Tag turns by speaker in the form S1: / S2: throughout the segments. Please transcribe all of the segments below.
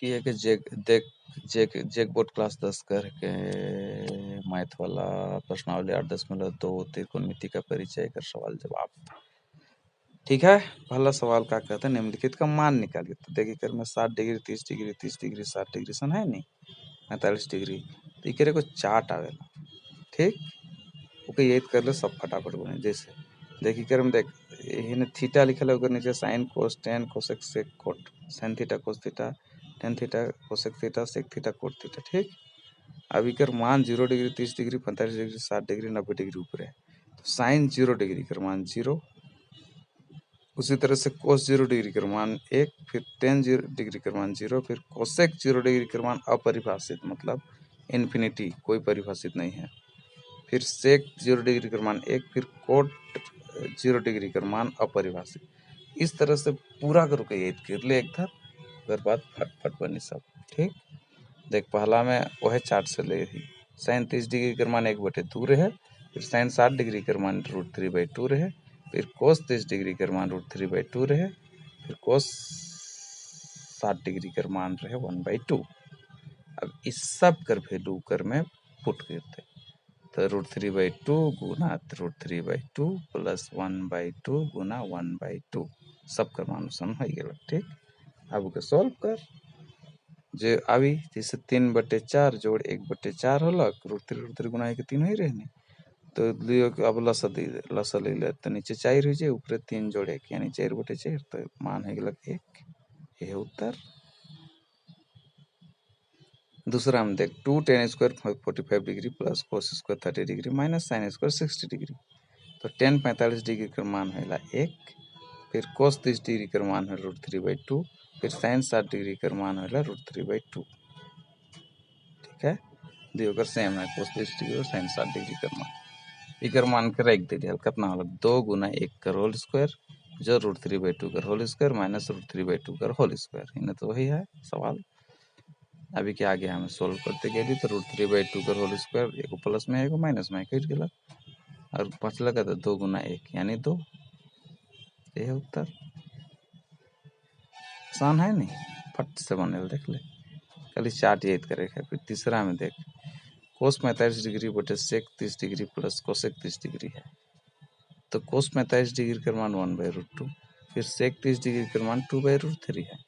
S1: की है कि जेक बोर्ड क्लास 10 करके मैथ वाला प्रश्नावली 8.2 त्रिकोणमिति का परिचय कर सवाल जवाब। ठीक है, पहला सवाल क्या कहते हैं, निम्नलिखित का मान निकालिए। तो देखिए कर में 60 डिग्री 30 डिग्री 30 डिग्री 60 डिग्री सन है नहीं 45 डिग्री, तो ये को चार्ट आवेला। ठीक, ओके याद कर ले सब फटाफट बने। जैसे देखिए कर में देख इन्हें थीटा लिखल है, ओकर नीचे sine cos tan cosec sec cot, sine theta cos theta tan theta cosec theta sec theta cot theta. ठीक, अब इकर मान 0 degree 30 degree 45 degree 60 degree 90 degree ऊपर है, तो साइन 0 डिग्री कर मान 0, उसी तरह से कोस 0 डिग्री कर मान 1, फिर टेन 0 डिग्री कर मान 0, फिर कोसेक 0 डिग्री कर मान अपरिभाषित मतलब इन्फिनिटी, कोई परिभाषित नहीं है, फिर सेक 0 डिग्री का मान 1, फिर कोट 0 डिग्री का मान अपरिभाषित। इस तरह से पूरा करके याद कर ले एक बार बात फटफट बनी सब। ठीक, देख पहला में वह चार्ट से ले रही साइन 30 डिग्री का मान 1/2 रहे, फिर साइन 60 डिग्री का मान √3/2 रहे, फिर कोस 30 डिग्री का मान √3/2 रहे, फिर कोस 60 डिग्री का मान रहे 1/2। अब इस सब कर वैल्यू कर में पुट करते, तो √3/2 गुना √3/2 प्लस 1/2 गुना 1/2 सब कर मान सन हो गया। ठीक, अब के सॉल्व कर जे अभी जैसे 3/4 जोड़ 1/4 होलक, √3 गुना 1 3 ही रहने, तो लियो अब लसा ले ले, तो नीचे 4 हो जाए, ऊपर 3 जोड़ 1 यानी 4/4, तो मान है गलत 1। यह उत्तर। दूसरा हम देख 2 tan square 45 degree plus cos square 30 degree minus sine square 60 degree, तो tan 45 डिग्री का मान है 1, फिर कोस 30 डिग्री का मान है √3/2, फिर साइन 60 डिग्री का मान है √3/2। ठीक है, दियो सेम है, कोस 30 डिग्री और साइन 60 डिग्री का मान इकर मान के रख दे दिया, कितना होगा 2 गुना 1 का होल स्क्वायर जो √3/2 का होल स्क्वायर माइनस √3/2 का होल स्क्वायर, इन्हें तो वही है सवाल। अभी के आगे हमें सोल्व करते गए तो √3/2 का होल स्क्वायर एगो प्लस में एगो माइनस में कट गया, और बचल का 2 गुना 1 यानी 2। यह उत्तर आसान है नहीं, फट से बने देख ले, खाली चार्ट याद करे। फिर तीसरा में देख कोस 45 डिग्री बटे sec 30 degree plus cosec 30 degree है, तो कोस 45 डिग्री का मान 1/√2, फिर सेक 30 डिग्री का मान 2/√3 है,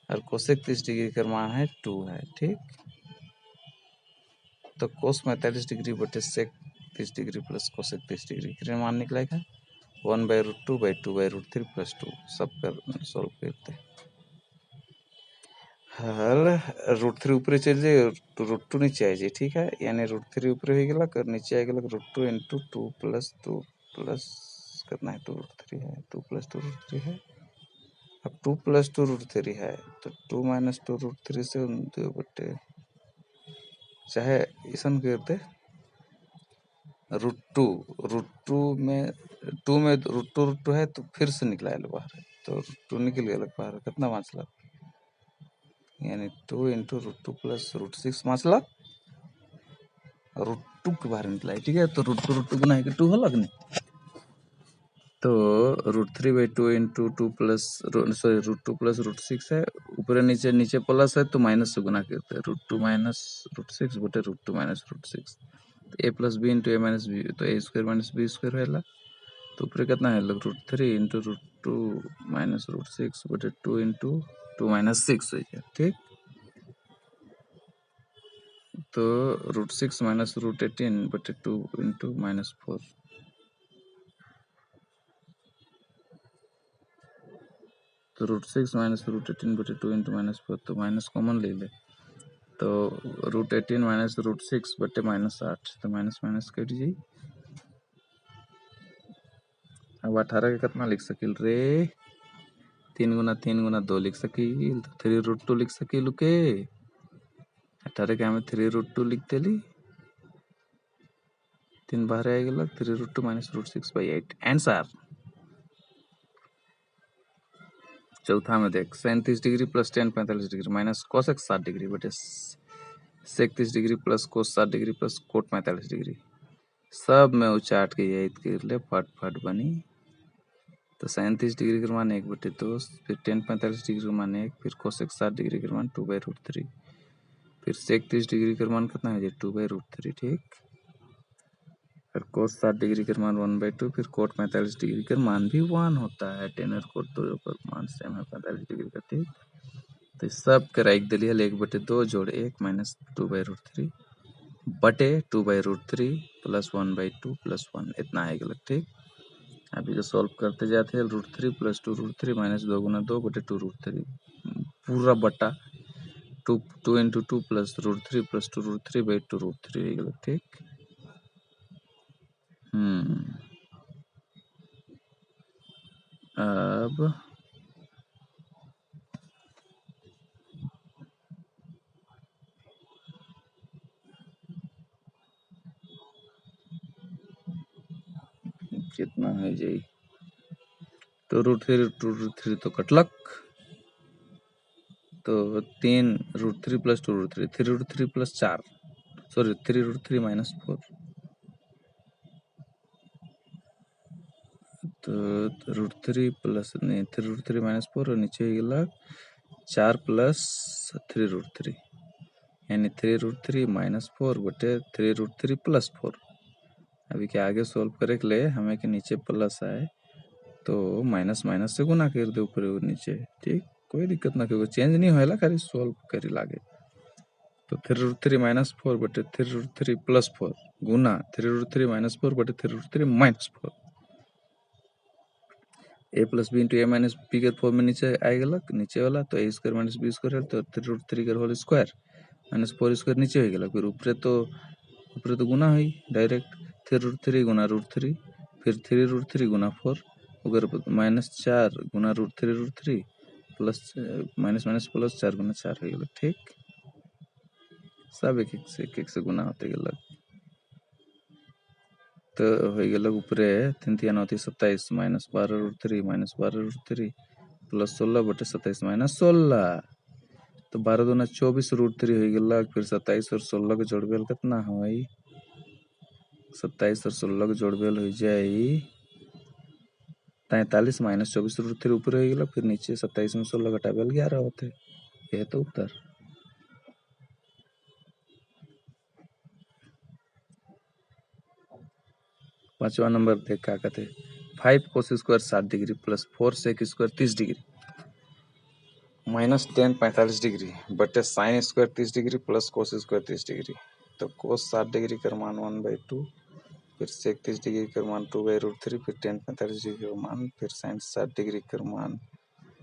S1: और कोसेक 30 डिग्री का मान है 2 है। ठीक, तो कोस 45 डिग्री बटे sec 30 degree plus cosec 30 degree का मान निकलेगा 1/√2/2/√3 प्लस 2 सब कर सॉल्व करते। हल √3 ऊपर चल जाए तो √2 नीचे आ जाए। ठीक है, यानी √3 ऊपर हो गया कर नीचे आ गया √2 इंटू 2 प्लस कितना है 2√3 है, 2 + 2√3 है। अब 2 + 2√3 है, तो 2 - 2√3 से 2 बटे चाहे ऐसा करते √2 में 2 में √2 है, तो फिर से निकला बाहर, तो √2 निकल गया बाहर, कितना बचला यानी 2 × √2 + √6 बचला, √2 के बाहर निकला है। ठीक है, तो √2 गुना है कि 2 होलक नहीं, तो √3/2 × 2 प्लस सॉरी √2 + √6 है, ऊपर नीचे प्लस है तो माइनस से गुना करते हैं, √2 - √6 बटे √2 - √6, तो a + b × a - b, तो a² - b² है, तो ऊपर कितना है √3 × √2 - √6 बटे 2 × 2 - 6 हो गया। ठीक, तो √6 - √18 बटे 2 × -4, तो √6 - √18 बटे 2 × -4, तो माइनस कॉमन ले ले, तो √18 - √6 बटे -8, तो माइनस माइनस कट जाई। अब 18 के कितना लिख सकिल रे, 3 × 3 × 2 लिख सकिल, तो 3√2 लिख सकिल के 18 के हमें 3√2 लिख देली, 3 बाहर आ गया 3√2 - √6/8 आंसर। चौथा में देख sine 30 degree plus tan 45 degree minus cosec 60 degree बटे sec 30 degree plus cos 60 degree plus cot 45 degree, सब में वो चार्ट के याद कर ले फट बनी तो साइन 30 डिग्री का मान 1/2, फिर टेन 45 डिग्री का मान 1, फिर कोसेक 60 डिग्री का मान 2/√3, फिर सेक 30 डिग्री का मान कितना है 2/√3, ठीक। फिर कोस 60 डिग्री का मान 1/2, फिर कोट 45 डिग्री का मान भी 1 होता है। टेन और कोट दोनों का मान सेम है 45 डिग्री का, ठीक। तो सब का राइट दलिए 1/2 जोड़ 1 माइनस 2/√3 बटे 2/√3 प्लस 1/2 प्लस 1, इतना आएगा, ठीक। अभी जो सॉल्व करते जाते हैं √3 प्लस 2√3 माइनस 2 गुना 2 बटे 2√3 पूरा बटा 2 इंटू 2 प्लस √3 प्लस 2√3 बाई 2√3 आएगा, ठीक। अब कितना है जी 2√3 तो कटलक, तो 3√3 प्लस 2√3 3√3 प्लस 4, सॉरी 3√3 माइनस 4, तो √3 प्लस नहीं 3√3 माइनस 4 और नीचे गला 4 प्लस 3√3 यानी 3√3 माइनस 4 बटे 3√3 प्लस 4। अभी के आगे सोल्व करे के लिए हमें के नीचे प्लस आए तो माइनस माइनस से गुना कर दे ऊपर और नीचे, ठीक। कोई दिक्कत ना, क्योंकि चेंज नहीं होएला, खाली सोल्व करी लागे। तो 3√3 माइनस 4 बटे 3√3 प्लस 4 गुना 3√3 माइनस 4 बटे 3√3 माइनस 4, ए प्लस बी इंटू ए माइनस बी के फॉर्म में नीचे आएगा नीचे वाला, तो ए स्क्वायर माइनस बी स्क्वायर है तो 3√3 का होल स्क्वायर माइनस 4 स्क्वायर नीचे हो गया, फिर ऊपर तो गुना हुई डायरेक्ट 3√3 गुना √3, फिर 3√3 गुना 4 अगर माइनस 4 गुना √3 प्लस माइनस माइनस प्लस 4 गुना 4 हो गया, ठीक। सब एक से गुना होते गया, तो हो गया ऊपरे 3 3 9 27 माइनस 12√3 माइनस 12√3 प्लस 16 बटे 27 माइनस 16, तो 12 दूना 24 √3 हो गया, फिर 27 और 16 के जोड़बेल कितना हो 27 और 16 के जोड़बेल हो जाए 43 माइनस 24 √3 ऊपर हो गया, फिर नीचे 27 में 16 घटाबेल 11 होते, यह तो उत्तर। पांचवा नंबर देख क्या कहते 5 cos square 7 degree plus 4 sec square 30 degree minus 10 45 degree बटे sine square 30 degree plus cos square 30 degree. तो कोस 7 डिग्री का मान 1/2, फिर सेक 30 डिग्री का मान 2/√3, फिर 10 45 डिग्री का मान, फिर साइन 7 डिग्री का मान,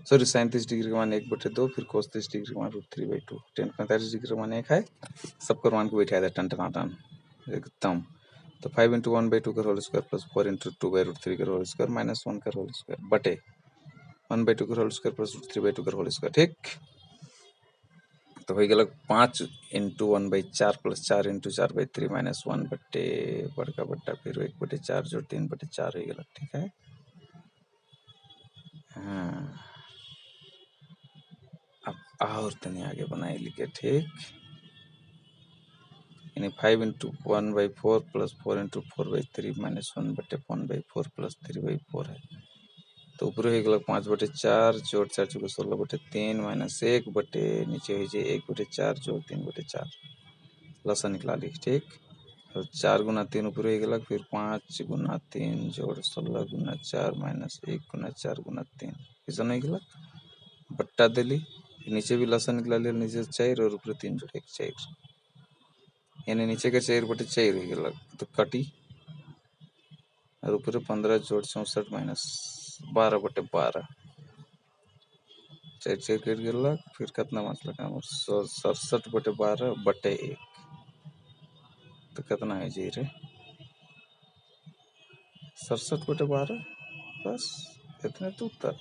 S1: सॉरी साइन 30 डिग्री का मान 1/2, फिर कोस 30 डिग्री का मान √3/2, 10 45 डिग्री का मान 1 है, सबका मान को बैठाया था टन टन एकदम। तो 5 इंटू 1/2 का होल स्क्वायर प्लस 4 इंटू 2/√3 का होल स्क्वायर माइनस 1 का होल स्क्वायर बटे 1/2 का होल स्क्वायर प्लस 3/2 का होल स्क्वायर, ठीक। तो हो गया 5 इंटू 1/4 प्लस 4 इंटू 4/3 माइनस 1 बटे बड़का बट्टा फिर 1/4 जोड़ 3/4 हो गया, ठीक है। हाँ अब और तनी आगे बनाए लिखे, ठीक। यानी 5 इंटू 1/4 प्लस 4 इंटू 4/3 माइनस 1 बटे 1/4 प्लस 3/4 है, तो ऊपर हो गया 5/4 जोड़ 4 चौके 16 बटे 3 माइनस 1 बटे नीचे हो जाए 1/4 जोड़ 3/4 लसा निकला ली, ठीक। और 4 गुना 3 ऊपर हो गया, फिर 5 गुना 3 जोड़ 16 गुना 4 माइनस 1 गुना 4 गुना 3 ऐसा नहीं गया बट्टा दिली, नीचे भी लसा निकला लिया, नीचे 4 और ऊपर 3 जोड़ 1 4, यानी नीचे का 4 बटे 4 हो गया, तो कटी और ऊपर 15 जोड़ 64 माइनस 12 बटे 12 4 4 कट गया, फिर कितना मतलब काम 67 बटे 12 बटे 1, तो कितना है जी रे 67 बटे 12, बस इतने तो उत्तर।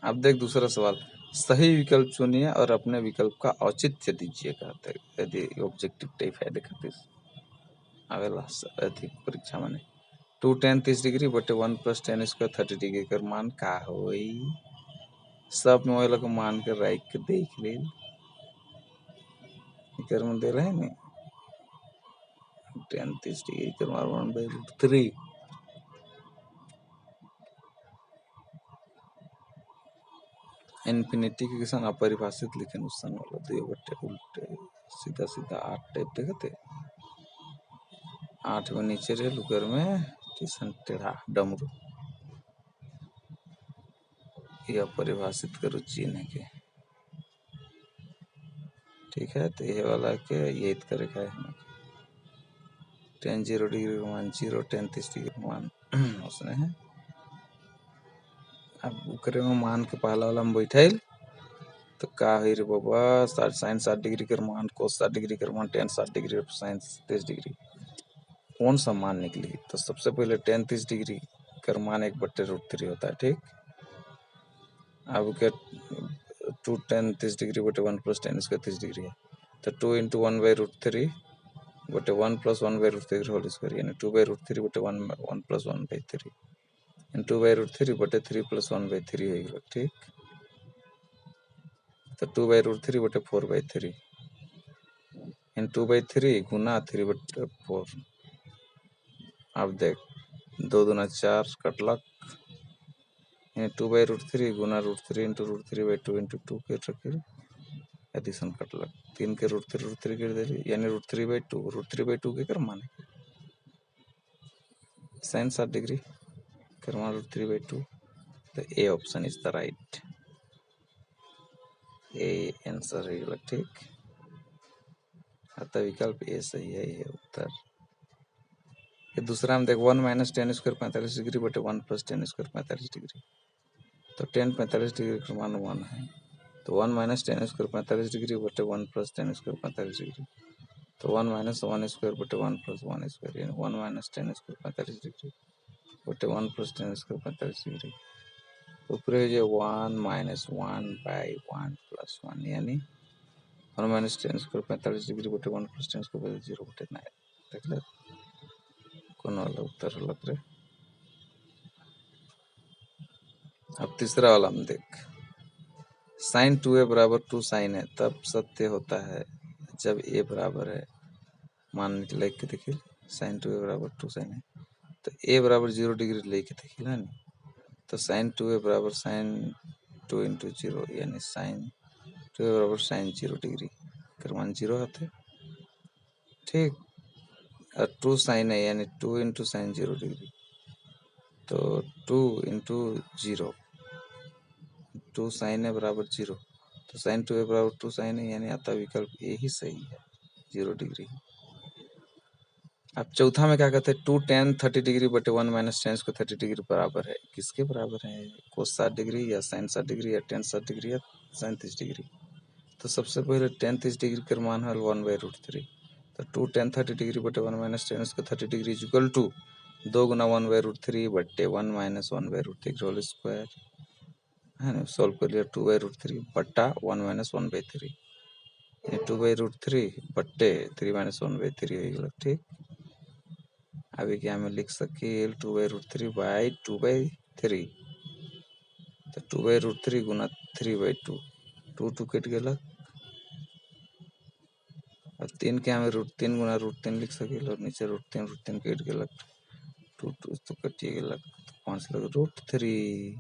S1: अब देख दूसरा सवाल, सही विकल्प चुनिए और अपने विकल्प का औचित्य दीजिए, कहते यदि ऑब्जेक्टिव टाइप है देखते आवेला अधिक परीक्षा में 2 10 30 डिग्री बटे 1 प्लस 10 स्क्वायर 30 डिग्री का मान का होई, सब में वाला को मान कर राइट के देख ले कर में दे रहे हैं 10 30 डिग्री का मान 1/√3 इन्फिनिटी के किसान अपरिभाषित लिखे नुकसान वाला 2 बटे उल्टे सीधा सीधा 8 टाइप देखते 8 में नीचे रहे लुकर में किसान टेढ़ा डमरू ये अपरिभाषित करो चिन्ह के ठीक है। तो ये वाला के ये करेगा है 10 0 डिग्री का मान 0 10 30 डिग्री का मान उसने है। अब उकरे में मान के पहला वाला में बैठल तो का हुई रे बाबा साइन 60 डिग्री कर मान कोस 60 डिग्री कर मान टेन 60 डिग्री साइन 30 डिग्री कौन सा मान निकली। तो सबसे पहले 10 30 डिग्री कर मान 1/√3 होता है ठीक। अब के 2 10 30 डिग्री बटे 1 + 10 इसका 30 डिग्री है तो 2 × 1/√3 बटे 1 + 1/√3 होल स्क्वायर यानी 2/√3 बटे 1 + 1/3 2/√3 बटे 3 + 1/3 हो गया ठीक। तो 2/√3 बटे 4/3 2/3 गुना 3/4। अब देख 2 दूना 4 कटलक 2/√3 गुना √3 × √3/2 × 2 के रखे एडिशन कटलक 3 के √3 कर दे यानी √3/2 √3/2 के कर माने sin 60 डिग्री कर मान √3/2। तो A option is the right A answer है ठीक। अतः विकल्प ए सही है ये उत्तर। ये दूसरा हम देख 1 - 10² 45 डिग्री बटे 1 + 10² 45 डिग्री तो 10 45 डिग्री का मान 1 है तो 1 - 10² 45 डिग्री बटे 1 + 10² 45 डिग्री तो 1 - 1² बटे 1 + 1² यानी 1 - 10² 45 डिग्री बटे 1 + 10² 45 डिग्री ऊपर जो 1 - 1/1 + 1 यानी 1 - 10² 45 डिग्री बटे 1 + 10² 0 बटे 9 देख ले कौन वाला उत्तर लग रहे। अब तीसरा वाला हम देख sin 2a = 2 sin है तब सत्य होता है जब a बराबर है मान लेके देखिए sin 2a = 2 sin है तो a = 0 डिग्री लेके देखिए ना तो sin 2a = sin 2 × 0 यानी sin 2a = sin 0 डिग्री कर मान 0 होते ठीक। और 2 sin है यानी 2 × sin 0 डिग्री तो 2 × 0 2 sin है बराबर 0 तो sin 2a = 2 sin है यानी अतः विकल्प ए ही सही है 0 डिग्री। अब चौथा में क्या कहते हैं 2 tan 30 डिग्री बटे 1 - tan इसको 30 डिग्री बराबर है किसके बराबर है cos 60 डिग्री या sin 60 डिग्री या tan 60 डिग्री या sin 30 डिग्री। तो सबसे पहले tan 30 डिग्री का मान है 1/√3 तो 2 tan 30 डिग्री बटे 1 - tan इसको 30 डिग्री इक्वल टू 2 × 1/√3 बटे 1 - 1/√3 होल स्क्वायर है ना सॉल्व कर लिया 2/√3 बटा 1 - 1/3 2/√3 बटे 3 - 1/3 हो गया ठीक। अभी क्या मैं लिख सके 2/√3 बाई 2/3 तो 2/√3 गुना 3/2 2 कट गया और 3 के हमें √3 गुना √3 लिख सके और नीचे √3 कट गया 2 तो कटिए गया 5 लग √3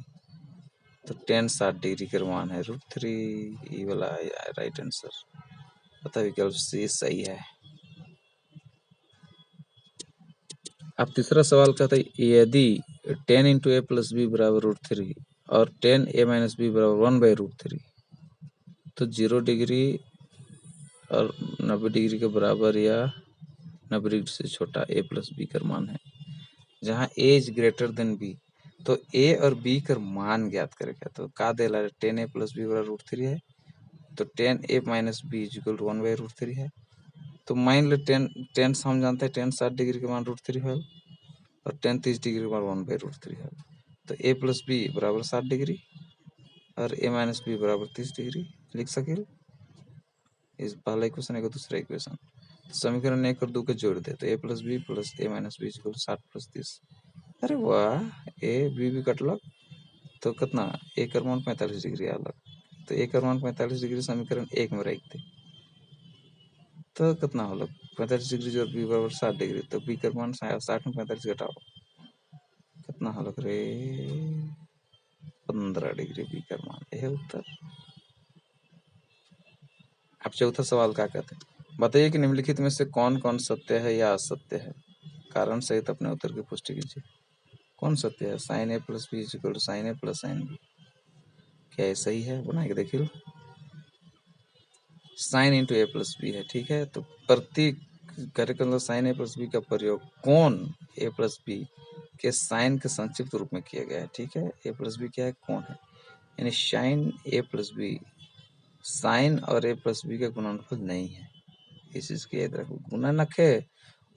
S1: तो tan 60 डिग्री का मान है √3 ये वाला राइट आंसर अतः विकल्प सी सही है। अब तीसरा सवाल कहता है यदि 10 × a + b = √3 और 10 a - b = 1/√3 तो 0 डिग्री और 90 डिग्री के बराबर या 90 डिग्री से छोटा a + b का मान है जहाँ a is greater than b तो a और b का मान ज्ञात करेगा तो का दे 10 a + b = √3 है तो 10 a - b = 1/√3 है तो मान लो 10 से हम जानते हैं 10 60 डिग्री का मान √3 है और 10 30 डिग्री का मान 1/√3 है तो a + b = 60 डिग्री और a - b = 30 डिग्री लिख सके इस पहला इक्वेशन है दूसरा इक्वेशन समीकरण 1 और 2 के जोड़ दे तो a + b + a - b = 60 + 30 अरे वाह a b भी कटलक तो कितना a का मान 45 डिग्री अलग तो a का मान 45 डिग्री समीकरण 1 में रख दे तो कितना होगा 45 डिग्री जोड़ b = 60 डिग्री तो b का मान 60 में 45 घटाओ कितना होगा रे 15 डिग्री b का मान यह उत्तर। अब चौथा सवाल क्या कहते हैं, बताइए कि निम्नलिखित में से कौन कौन सत्य है या असत्य है, कारण सहित अपने उत्तर की पुष्टि कीजिए। कौन सत्य है? Sine A plus B is equal to sine A plus sine B, क्या ये सही है? बना के देखिए, sine into A plus B है, ठीक है। तो प्रतीक कार्य के अंदर साइन ए प्लस बी का प्रयोग कौन ए प्लस बी के साइन के संक्षिप्त रूप में किया गया है, ठीक है। ए प्लस बी क्या है? कौन है, यानी sign A plus B, sign और ए प्लस बी का गुणनफल नहीं है, इस चीज की याद रखो। गुना नखे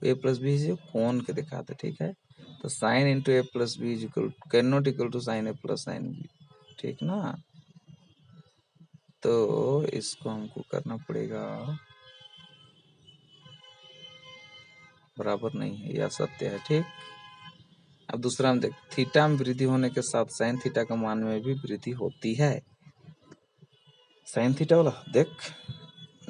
S1: ए प्लस बी से कौन के दिखाते, ठीक है। तो sine into A plus B is equal cannot equal to sine A plus sine B, ठीक ना। तो इसको हमको करना पड़ेगा, बराबर नहीं है, यह सत्य है, ठीक। अब दूसरा हम देख, थीटा में वृद्धि होने के साथ साइन थीटा का मान में भी वृद्धि होती है। साइन थीटा वाला देख,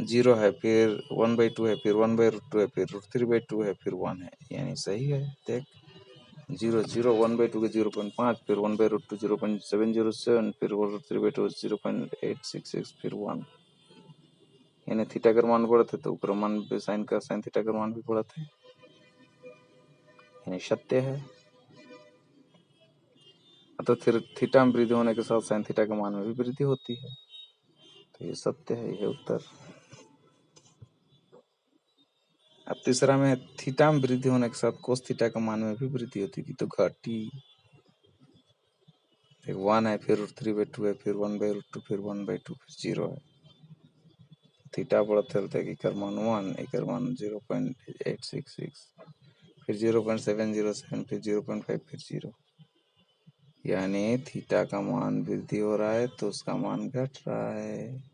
S1: 0 है, फिर 1/2 है, फिर 1/√2 है, फिर √3/2 है, फिर 1 है, यानी सही है। देख 0 0 1/2 के 0.5, फिर 1/√2 0.707, फिर √3/2 0.866, फिर 1, यानी थीटा का मान बढ़ते तो ऊपर मान भी साइन थीटा का मान भी बढ़ते है, यानी सत्य है। तो फिर थीटा में वृद्धि होने के साथ साइन थीटा के मान में भी वृद्धि होती है, तो ये सत्य है, यह उत्तर। अब तीसरा में थीटा में वृद्धि होने के साथ कोस थीटा के मान में भी वृद्धि होती है, तो घटी 1 है, फिर √3/2 है, फिर 1/√2, फिर 1/2, फिर 0 है। थीटा बढ़ते रहते कि कर मान 1, एक मान 0.866, फिर 0.707, फिर 0.5, फिर 0, यानी थीटा का मान वृद्धि हो रहा है तो उसका मान घट रहा है,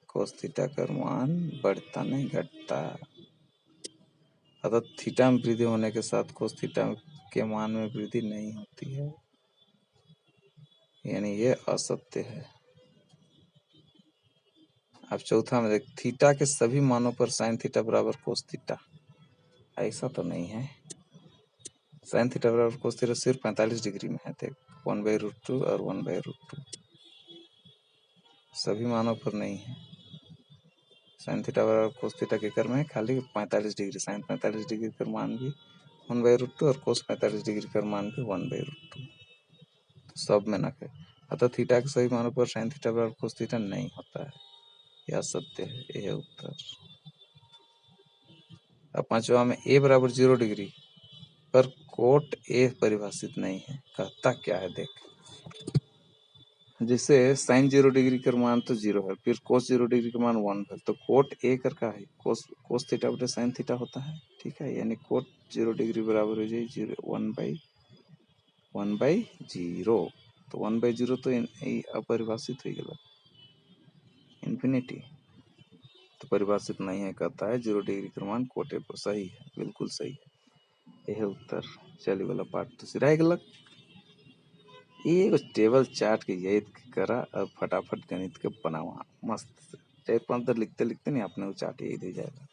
S1: कोस थीटा का मान बढ़ता नहीं घटता। अतः थीटा में वृद्धि होने के साथ कोस थीटा के मान में वृद्धि नहीं होती है, यानी ये असत्य है। अब चौथा में देख, थीटा के सभी मानों पर साइन थीटा बराबर कोस थीटा, ऐसा तो नहीं है। साइन थीटा बराबर कोस थीटा सिर्फ 45 डिग्री में है, देख 1/√2 और 1/√2, सभी मानों पर नहीं है। साइन थीटा बराबर कोस थीटा के कर्म है खाली 45 डिग्री, साइन 45 डिग्री का मान भी 1/√2 और कोस 45 डिग्री का मान भी 1/√2, तो सब में न है। अतः थीटा के सही मानों पर साइन थीटा बराबर कोस थीटा नहीं होता है, यह सत्य है, यह उत्तर। अब पांचवा में ए बराबर 0 डिग्री पर कोट ए परिभाषित नहीं है, कहता क्या है देख। जैसे साइन 0 डिग्री का मान तो 0 है, फिर कोस 0 डिग्री का मान 1 है, तो कोट ए कर का है कोस थीटा बटे साइन थीटा होता है, ठीक है। यानी कोट 0 डिग्री बराबर हो जाए 1/0, तो 1/0 तो अपरिभाषित हो गया, इन्फिनिटी तो परिभाषित नहीं है, कहता है 0 डिग्री का मान कोट ए पर सही है, बिल्कुल सही है, यह उत्तर। चलिए वाला पार्ट तो सिराय गलत, ये टेबल चार्ट के याद करा और फटाफट गणित के बनावा, मस्त 4-5 लिखते लिखते नहीं अपने वो चार्ट याद हो जाएगा।